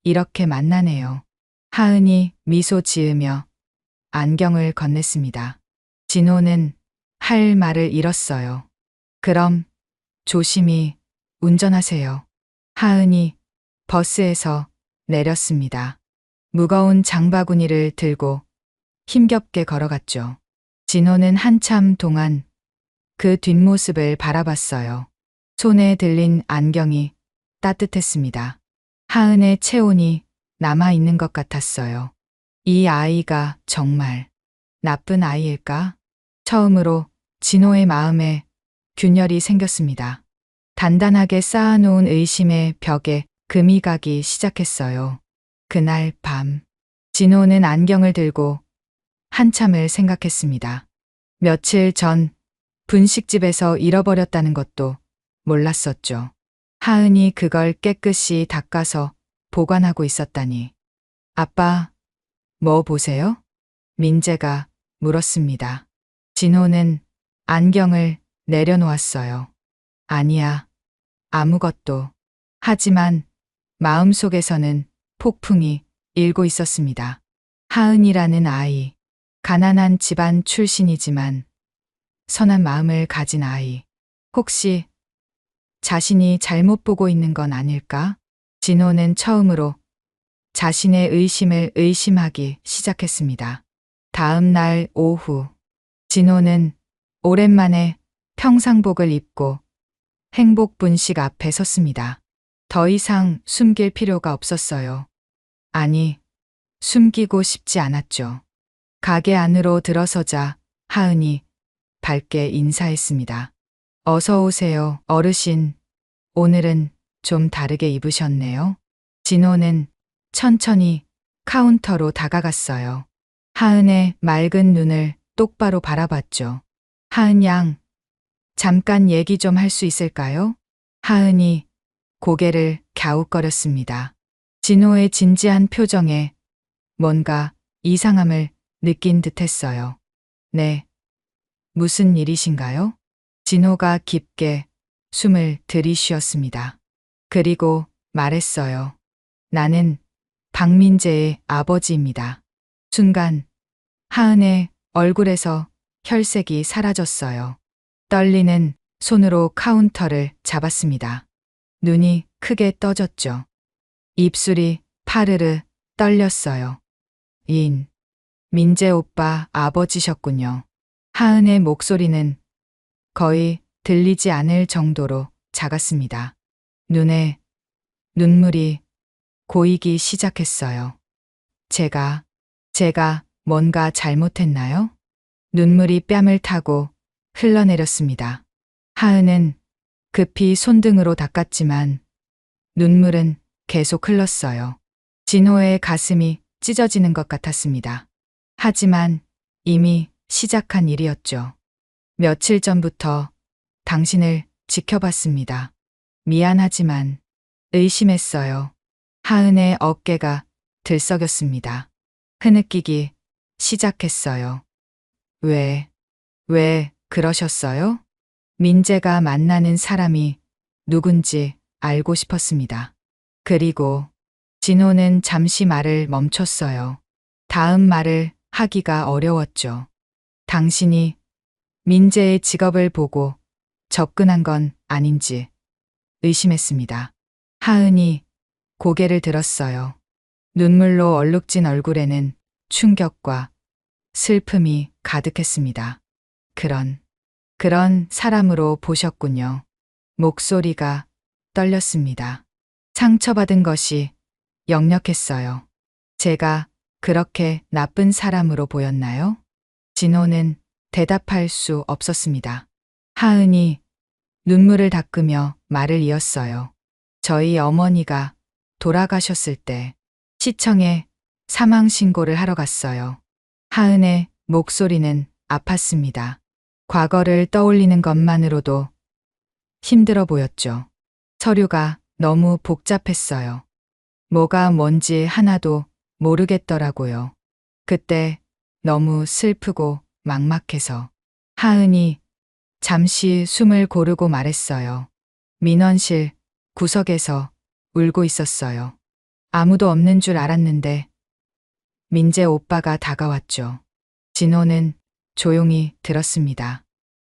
Speaker 1: 이렇게 만나네요. 하은이 미소 지으며 안경을 건넸습니다. 진호는 할 말을 잃었어요. 그럼 조심히 운전하세요. 하은이 버스에서 내렸습니다. 무거운 장바구니를 들고 힘겹게 걸어갔죠. 진호는 한참 동안 그 뒷모습을 바라봤어요. 손에 들린 안경이 따뜻했습니다. 하은의 체온이 남아있는 것 같았어요. 이 아이가 정말 나쁜 아이일까? 처음으로 진호의 마음에 균열이 생겼습니다. 단단하게 쌓아놓은 의심의 벽에 금이 가기 시작했어요. 그날 밤, 진호는 안경을 들고 한참을 생각했습니다. 며칠 전 분식집에서 잃어버렸다는 것도 몰랐었죠. 하은이 그걸 깨끗이 닦아서 보관하고 있었다니. 아빠, 뭐 보세요? 민재가 물었습니다. 진호는 안경을 내려놓았어요. 아니야, 아무것도. 하지만 마음속에서는 폭풍이 일고 있었습니다. 하은이라는 아이, 가난한 집안 출신이지만 선한 마음을 가진 아이. 혹시 자신이 잘못 보고 있는 건 아닐까? 진호는 처음으로 자신의 의심을 의심하기 시작했습니다. 다음 날 오후, 진호는 오랜만에 평상복을 입고 행복 분식 앞에 섰습니다. 더 이상 숨길 필요가 없었어요. 아니, 숨기고 싶지 않았죠. 가게 안으로 들어서자 하은이 밝게 인사했습니다. 어서 오세요, 어르신. 오늘은 좀 다르게 입으셨네요. 진호는 천천히 카운터로 다가갔어요. 하은의 맑은 눈을 똑바로 바라봤죠. 하은 양, 잠깐 얘기 좀 할 수 있을까요? 하은이 고개를 갸웃거렸습니다. 진호의 진지한 표정에 뭔가 이상함을 느낀 듯했어요. 네. 무슨 일이신가요? 진호가 깊게 숨을 들이쉬었습니다. 그리고 말했어요. 나는 박민재의 아버지입니다. 순간 하은의 얼굴에서 혈색이 사라졌어요. 떨리는 손으로 카운터를 잡았습니다. 눈이 크게 떠졌죠. 입술이 파르르 떨렸어요. 민재 오빠 아버지셨군요. 하은의 목소리는 거의 들리지 않을 정도로 작았습니다. 눈에 눈물이 고이기 시작했어요. 제가 뭔가 잘못했나요? 눈물이 뺨을 타고 흘러내렸습니다. 하은은 급히 손등으로 닦았지만 눈물은 계속 흘렀어요. 진호의 가슴이 찢어지는 것 같았습니다. 하지만 이미 시작한 일이었죠. 며칠 전부터 당신을 지켜봤습니다. 미안하지만 의심했어요. 하은의 어깨가 들썩였습니다. 흐느끼기 시작했어요. 왜 그러셨어요? 민재가 만나는 사람이 누군지 알고 싶었습니다. 그리고 진호는 잠시 말을 멈췄어요. 다음 말을 하기가 어려웠죠. 당신이 민재의 직업을 보고 접근한 건 아닌지 의심했습니다. 하은이 고개를 들었어요. 눈물로 얼룩진 얼굴에는 충격과 슬픔이 가득했습니다. 그런 사람으로 보셨군요. 목소리가 떨렸습니다. 상처받은 것이 역력했어요. 제가 그렇게 나쁜 사람으로 보였나요? 진호는 대답할 수 없었습니다. 하은이 눈물을 닦으며 말을 이었어요. 저희 어머니가 돌아가셨을 때 시청에 사망 신고를 하러 갔어요. 하은의 목소리는 아팠습니다. 과거를 떠올리는 것만으로도 힘들어 보였죠. 서류가 너무 복잡했어요. 뭐가 뭔지 하나도 모르겠더라고요. 그때 너무 슬프고 막막해서 하은이 잠시 숨을 고르고 말했어요. 민원실 구석에서 울고 있었어요. 아무도 없는 줄 알았는데 민재 오빠가 다가왔죠. 진호는 조용히 들었습니다.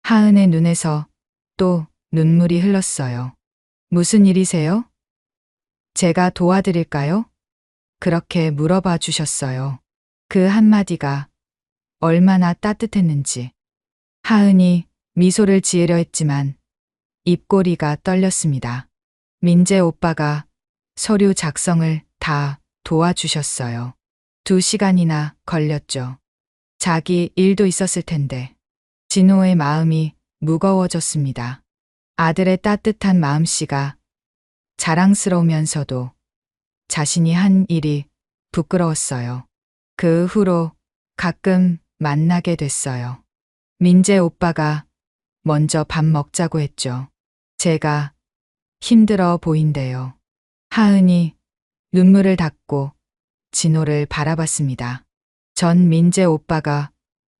Speaker 1: 하은의 눈에서 또 눈물이 흘렀어요. 무슨 일이세요? 제가 도와드릴까요? 그렇게 물어봐 주셨어요. 그 한마디가 얼마나 따뜻했는지. 하은이 미소를 지으려 했지만 입꼬리가 떨렸습니다. 민재 오빠가 서류 작성을 다 도와주셨어요. 2시간이나 걸렸죠. 자기 일도 있었을 텐데. 진호의 마음이 무거워졌습니다. 아들의 따뜻한 마음씨가 자랑스러우면서도 자신이 한 일이 부끄러웠어요. 그 후로 가끔 만나게 됐어요. 민재 오빠가 먼저 밥 먹자고 했죠. 제가 힘들어 보인대요. 하은이 눈물을 닦고 진호를 바라봤습니다. 전 민재 오빠가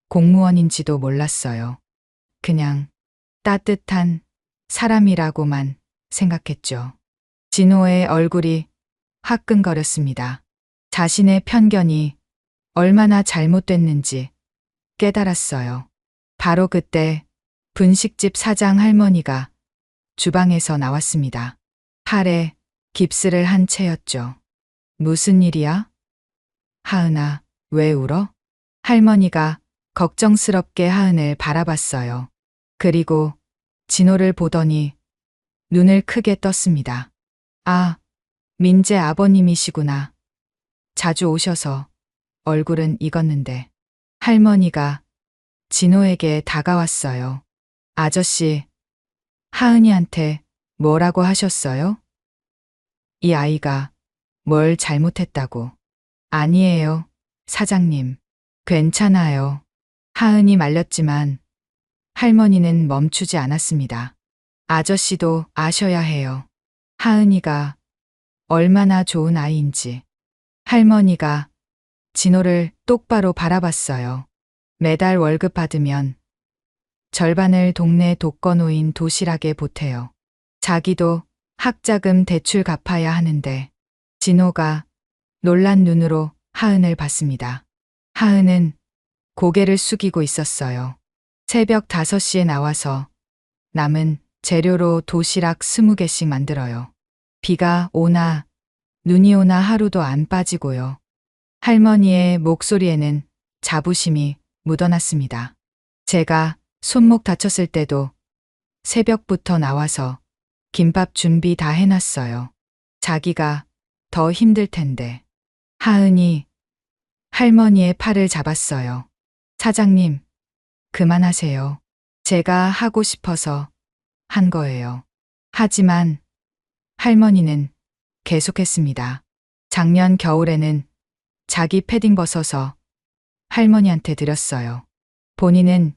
Speaker 1: 공무원인지도 몰랐어요. 그냥 따뜻한 사람이라고만 생각했죠. 진호의 얼굴이 화끈거렸습니다. 자신의 편견이 얼마나 잘못됐는지 깨달았어요. 바로 그때 분식집 사장 할머니가 주방에서 나왔습니다. 팔에 깁스를 한 채였죠. 무슨 일이야? 하은아, 왜 울어? 할머니가 걱정스럽게 하은을 바라봤어요. 그리고 진호를 보더니 눈을 크게 떴습니다. 아, 민재 아버님이시구나. 자주 오셔서 얼굴은 익었는데. 할머니가 진호에게 다가왔어요. 아저씨, 하은이한테 뭐라고 하셨어요? 이 아이가 뭘 잘못했다고. 아니에요, 사장님. 괜찮아요. 하은이 말렸지만 할머니는 멈추지 않았습니다. 아저씨도 아셔야 해요. 하은이가 얼마나 좋은 아이인지. 할머니가 진호를 똑바로 바라봤어요. 매달 월급 받으면 절반을 동네 독거노인 도시락에 보태요. 자기도 학자금 대출 갚아야 하는데. 진호가 놀란 눈으로 하은을 봤습니다. 하은은 고개를 숙이고 있었어요. 새벽 5시에 나와서 남은 재료로 도시락 20개씩 만들어요. 비가 오나 눈이 오나 하루도 안 빠지고요. 할머니의 목소리에는 자부심이 묻어났습니다. 제가 손목 다쳤을 때도 새벽부터 나와서 김밥 준비 다 해놨어요. 자기가 더 힘들 텐데. 하은이 할머니의 팔을 잡았어요. 사장님, 그만하세요. 제가 하고 싶어서 한 거예요. 하지만 할머니는 계속했습니다. 작년 겨울에는 자기 패딩 벗어서 할머니한테 드렸어요. 본인은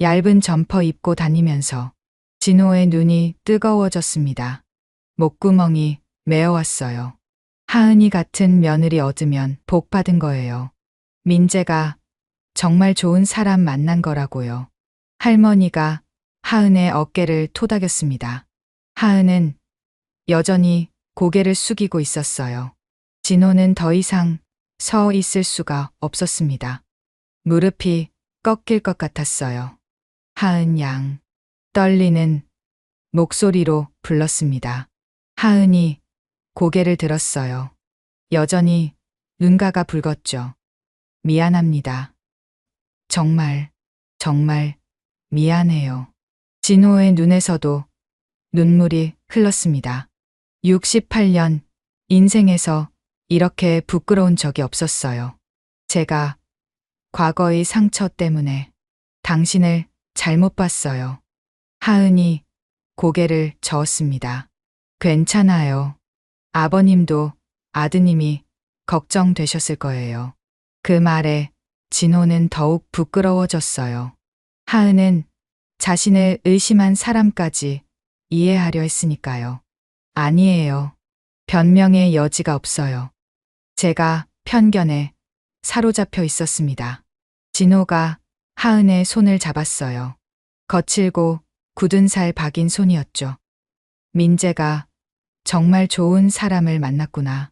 Speaker 1: 얇은 점퍼 입고 다니면서. 진호의 눈이 뜨거워졌습니다. 목구멍이 메어왔어요. 하은이 같은 며느리 얻으면 복 받은 거예요. 민재가 정말 좋은 사람 만난 거라고요. 할머니가 하은의 어깨를 토닥였습니다. 하은은 여전히 고개를 숙이고 있었어요. 진호는 더 이상 서 있을 수가 없었습니다. 무릎이 꺾일 것 같았어요. 하은 양. 떨리는 목소리로 불렀습니다. 하은이 고개를 들었어요. 여전히 눈가가 붉었죠. 미안합니다. 정말 미안해요. 진호의 눈에서도 눈물이 흘렀습니다. 68년 인생에서 이렇게 부끄러운 적이 없었어요. 제가 과거의 상처 때문에 당신을 잘못 봤어요. 하은이 고개를 저었습니다. 괜찮아요. 아버님도 아드님이 걱정되셨을 거예요. 그 말에 진호는 더욱 부끄러워졌어요. 하은은 자신을 의심한 사람까지 이해하려 했으니까요. 아니에요. 변명의 여지가 없어요. 제가 편견에 사로잡혀 있었습니다. 진호가 하은의 손을 잡았어요. 거칠고 굳은 살 박인 손이었죠. 민재가 정말 좋은 사람을 만났구나.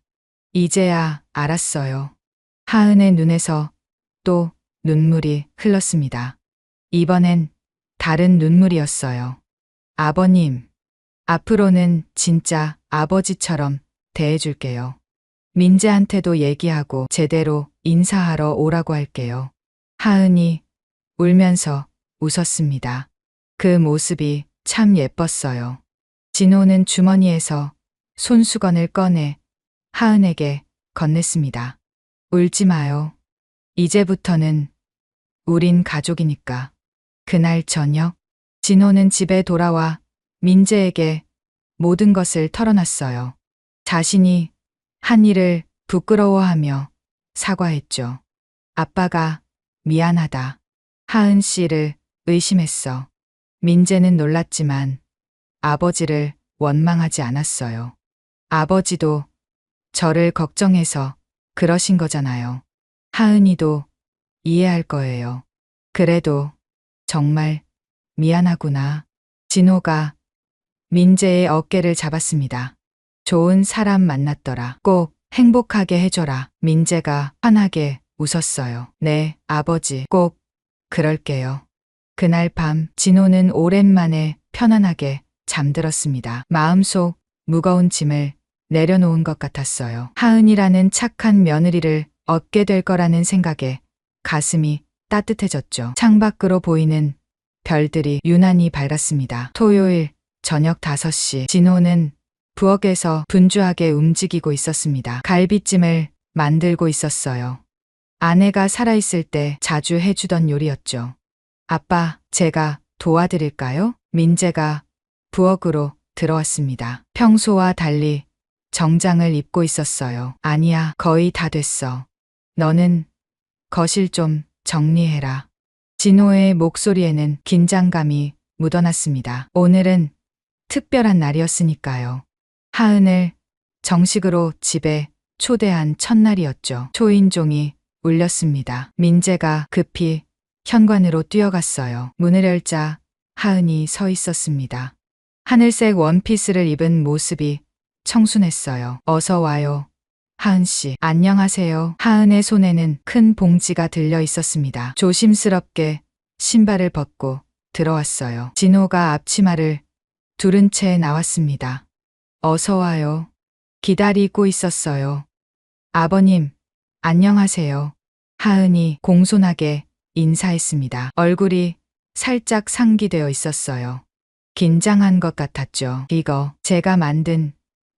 Speaker 1: 이제야 알았어요. 하은의 눈에서 또 눈물이 흘렀습니다. 이번엔 다른 눈물이었어요. 아버님, 앞으로는 진짜 아버지처럼 대해줄게요. 민재한테도 얘기하고 제대로 인사하러 오라고 할게요. 하은이 울면서 웃었습니다. 그 모습이 참 예뻤어요. 진호는 주머니에서 손수건을 꺼내 하은에게 건넸습니다. 울지 마요. 이제부터는 우린 가족이니까. 그날 저녁, 진호는 집에 돌아와 민재에게 모든 것을 털어놨어요. 자신이 한 일을 부끄러워하며 사과했죠. 아빠가 미안하다. 하은 씨를 의심했어. 민재는 놀랐지만 아버지를 원망하지 않았어요. 아버지도 저를 걱정해서 그러신 거잖아요. 하은이도 이해할 거예요. 그래도 정말 미안하구나. 진호가 민재의 어깨를 잡았습니다. 좋은 사람 만났더라. 꼭 행복하게 해줘라. 민재가 환하게 웃었어요. 네, 아버지. 꼭 그럴게요. 그날 밤 진호는 오랜만에 편안하게 잠들었습니다. 마음속 무거운 짐을 내려놓은 것 같았어요. 하은이라는 착한 며느리를 얻게 될 거라는 생각에 가슴이 따뜻해졌죠. 창밖으로 보이는 별들이 유난히 밝았습니다. 토요일 저녁 5시 진호는 부엌에서 분주하게 움직이고 있었습니다. 갈비찜을 만들고 있었어요. 아내가 살아있을 때 자주 해주던 요리였죠. 아빠, 제가 도와드릴까요? 민재가 부엌으로 들어왔습니다. 평소와 달리 정장을 입고 있었어요. 아니야, 거의 다 됐어. 너는 거실 좀 정리해라. 진호의 목소리에는 긴장감이 묻어났습니다. 오늘은 특별한 날이었으니까요. 하은을 정식으로 집에 초대한 첫날이었죠. 초인종이 울렸습니다. 민재가 급히 현관으로 뛰어갔어요. 문을 열자 하은이 서 있었습니다. 하늘색 원피스를 입은 모습이 청순했어요. 어서 와요. 하은 씨, 안녕하세요. 하은의 손에는 큰 봉지가 들려 있었습니다. 조심스럽게 신발을 벗고 들어왔어요. 진호가 앞치마를 두른 채 나왔습니다. 어서 와요. 기다리고 있었어요. 아버님, 안녕하세요. 하은이 공손하게 인사했습니다. 얼굴이 살짝 상기되어 있었어요. 긴장한 것 같았죠. 이거 제가 만든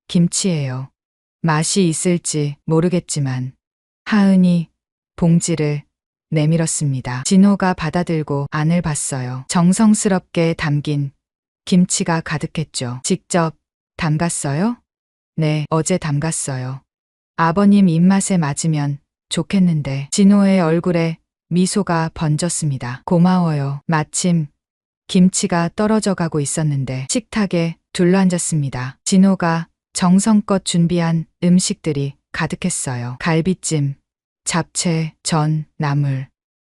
Speaker 1: 김치예요. 맛이 있을지 모르겠지만. 하은이 봉지를 내밀었습니다. 진호가 받아들고 안을 봤어요. 정성스럽게 담긴 김치가 가득했죠. 직접 담갔어요? 네, 어제 담갔어요. 아버님 입맛에 맞으면 좋겠는데. 진호의 얼굴에 미소가 번졌습니다. 고마워요. 마침 김치가 떨어져 가고 있었는데 식탁에 둘러앉았습니다. 진호가 정성껏 준비한 음식들이 가득했어요. 갈비찜, 잡채, 전, 나물.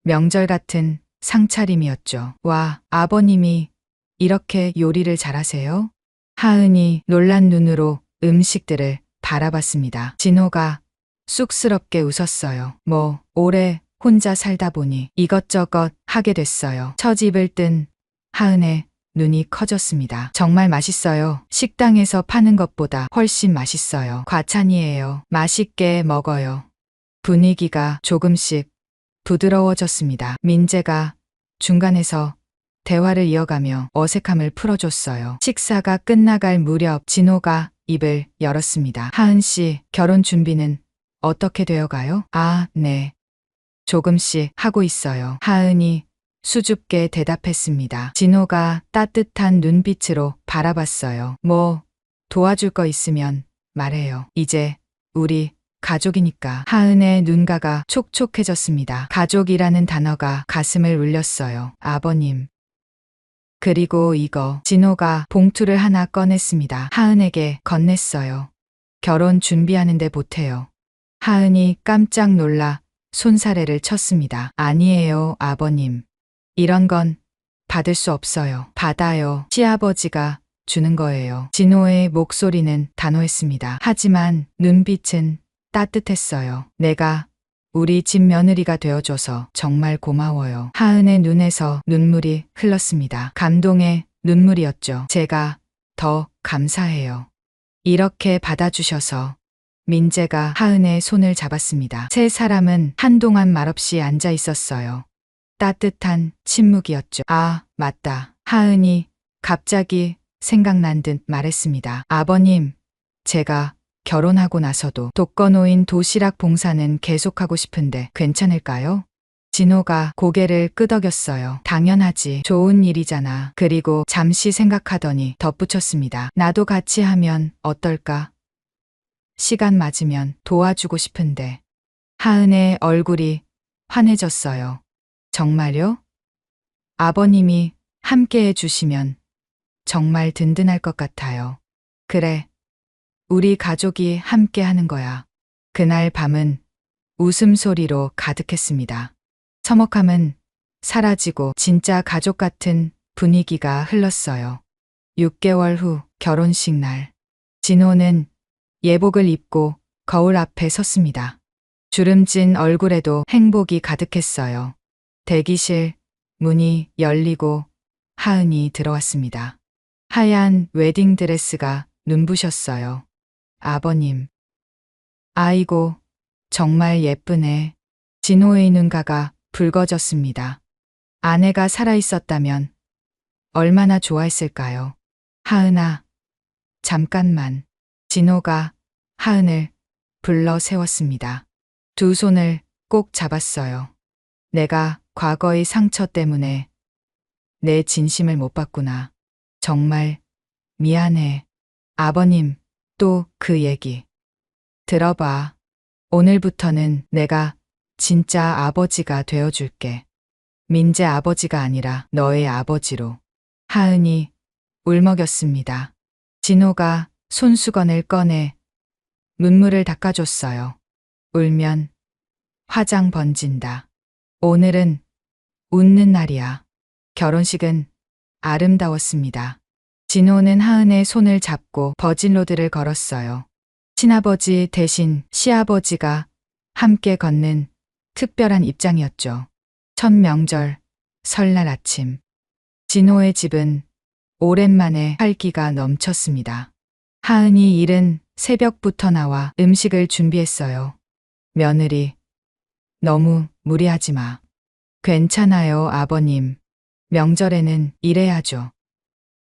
Speaker 1: 명절 같은 상차림이었죠. 와, 아버님이 이렇게 요리를 잘하세요? 하은이 놀란 눈으로 음식들을 바라봤습니다. 진호가 쑥스럽게 웃었어요. 오래 혼자 살다 보니 이것저것 하게 됐어요. 첫 입을 뜬 하은의 눈이 커졌습니다. 정말 맛있어요. 식당에서 파는 것보다 훨씬 맛있어요. 과찬이에요. 맛있게 먹어요. 분위기가 조금씩 부드러워졌습니다. 민재가 중간에서 대화를 이어가며 어색함을 풀어줬어요. 식사가 끝나갈 무렵 진호가 입을 열었습니다. 하은 씨, 결혼 준비는 어떻게 되어가요? 아, 네. 조금씩 하고 있어요. 하은이 수줍게 대답했습니다. 진호가 따뜻한 눈빛으로 바라봤어요. 도와줄 거 있으면 말해요. 이제 우리 가족이니까. 하은의 눈가가 촉촉해졌습니다. 가족이라는 단어가 가슴을 울렸어요. 아버님. 그리고 이거. 진호가 봉투를 하나 꺼냈습니다. 하은에게 건넸어요. 결혼 준비하는데 보태요. 하은이 깜짝 놀라 손사래를 쳤습니다. 아니에요, 아버님. 이런 건 받을 수 없어요. 받아요. 시아버지가 주는 거예요. 진호의 목소리는 단호했습니다. 하지만 눈빛은 따뜻했어요. 내가 우리 집 며느리가 되어줘서 정말 고마워요. 하은의 눈에서 눈물이 흘렀습니다. 감동의 눈물이었죠. 제가 더 감사해요. 이렇게 받아주셔서. 민재가 하은의 손을 잡았습니다. 세 사람은 한동안 말없이 앉아 있었어요. 따뜻한 침묵이었죠. 아, 맞다. 하은이 갑자기 생각난 듯 말했습니다. 아버님, 제가 결혼하고 나서도 독거노인 도시락 봉사는 계속하고 싶은데 괜찮을까요? 진호가 고개를 끄덕였어요. 당연하지. 좋은 일이잖아. 그리고 잠시 생각하더니 덧붙였습니다. 나도 같이 하면 어떨까? 시간 맞으면 도와주고 싶은데. 하은의 얼굴이 환해졌어요. 정말요? 아버님이 함께 해주시면 정말 든든할 것 같아요. 그래. 우리 가족이 함께 하는 거야. 그날 밤은 웃음소리로 가득했습니다. 서먹함은 사라지고 진짜 가족 같은 분위기가 흘렀어요. 6개월 후 결혼식 날. 진호는 예복을 입고 거울 앞에 섰습니다. 주름진 얼굴에도 행복이 가득했어요. 대기실 문이 열리고 하은이 들어왔습니다. 하얀 웨딩드레스가 눈부셨어요. 아버님. 아이고, 정말 예쁘네. 진호의 눈가가 붉어졌습니다. 아내가 살아있었다면 얼마나 좋아했을까요? 하은아, 잠깐만. 진호가 하은을 불러 세웠습니다. 두 손을 꼭 잡았어요. 내가 과거의 상처 때문에 내 진심을 못 봤구나. 정말 미안해. 아버님, 또 그 얘기. 들어봐. 오늘부터는 내가 진짜 아버지가 되어줄게. 민재 아버지가 아니라 너의 아버지로. 하은이 울먹였습니다. 진호가 손수건을 꺼내 눈물을 닦아줬어요. 울면 화장 번진다. 오늘은 웃는 날이야. 결혼식은 아름다웠습니다. 진호는 하은의 손을 잡고 버진로드를 걸었어요. 친아버지 대신 시아버지가 함께 걷는 특별한 입장이었죠. 첫 명절, 설날 아침. 진호의 집은 오랜만에 활기가 넘쳤습니다. 하은이 이른 새벽부터 나와 음식을 준비했어요. 며느리, 너무 무리하지 마. 괜찮아요, 아버님. 명절에는 일해야죠.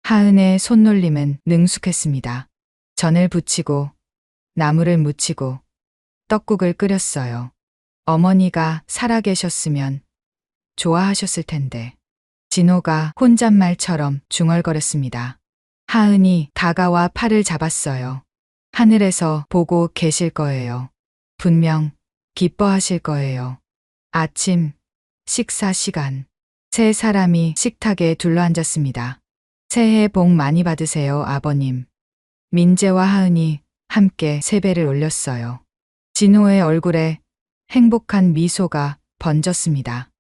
Speaker 1: 하은의 손놀림은 능숙했습니다. 전을 부치고 나물을 무치고 떡국을 끓였어요. 어머니가 살아계셨으면 좋아하셨을 텐데. 진호가 혼잣말처럼 중얼거렸습니다. 하은이 다가와 팔을 잡았어요. 하늘에서 보고 계실 거예요. 분명 기뻐하실 거예요. 아침 식사 시간. 세 사람이 식탁에 둘러앉았습니다. 새해 복 많이 받으세요, 아버님. 민재와 하은이 함께 세배를 올렸어요. 진호의 얼굴에 행복한 미소가 번졌습니다.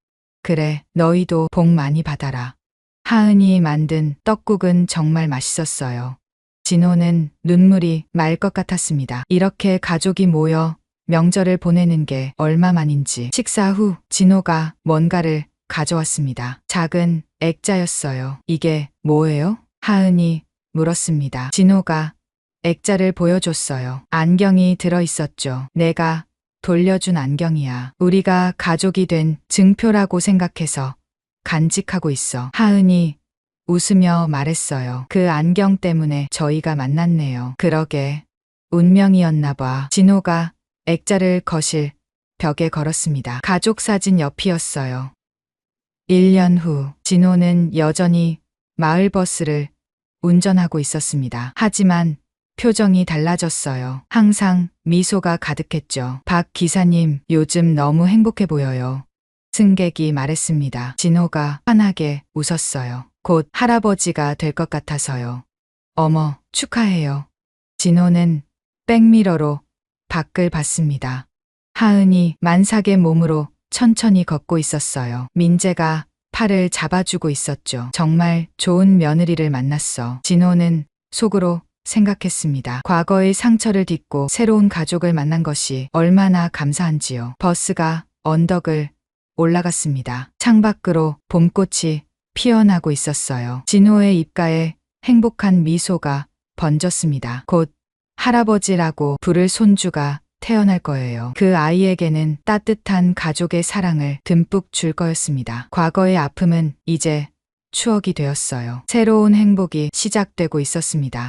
Speaker 1: 그래, 너희도 복 많이 받아라. 하은이 만든 떡국은 정말 맛있었어요. 진호는 눈물이 말 것 같았습니다. 이렇게 가족이 모여 명절을 보내는 게 얼마만인지. 식사 후 진호가 뭔가를 가져왔습니다. 작은 액자였어요. 이게 뭐예요? 하은이 물었습니다. 진호가 액자를 보여줬어요. 안경이 들어있었죠. 내가 돌려준 안경이야. 우리가 가족이 된 증표라고 생각해서 간직하고 있어. 하은이 웃으며 말했어요. 그 안경 때문에 저희가 만났네요. 그러게. 운명이었나 봐. 진호가 액자를 거실 벽에 걸었습니다. 가족 사진 옆이었어요. 1년 후 진호는 여전히 마을버스를 운전하고 있었습니다. 하지만 표정이 달라졌어요. 항상 미소가 가득했죠. 박 기사님, 요즘 너무 행복해 보여요. 승객이 말했습니다. 진호가 환하게 웃었어요. 곧 할아버지가 될 것 같아서요. 어머, 축하해요. 진호는 백미러로 밖을 봤습니다. 하은이 만삭의 몸으로 천천히 걷고 있었어요. 민재가 팔을 잡아주고 있었죠. 정말 좋은 며느리를 만났어. 진호는 속으로 생각했습니다. 과거의 상처를 딛고 새로운 가족을 만난 것이 얼마나 감사한지요. 버스가 언덕을 올라갔습니다. 창밖으로 봄꽃이 피어나고 있었어요. 진호의 입가에 행복한 미소가 번졌습니다. 곧 할아버지라고 부를 손주가 태어날 거예요. 그 아이에게는 따뜻한 가족의 사랑을 듬뿍 줄 거였습니다. 과거의 아픔은 이제 추억이 되었어요. 새로운 행복이 시작되고 있었습니다.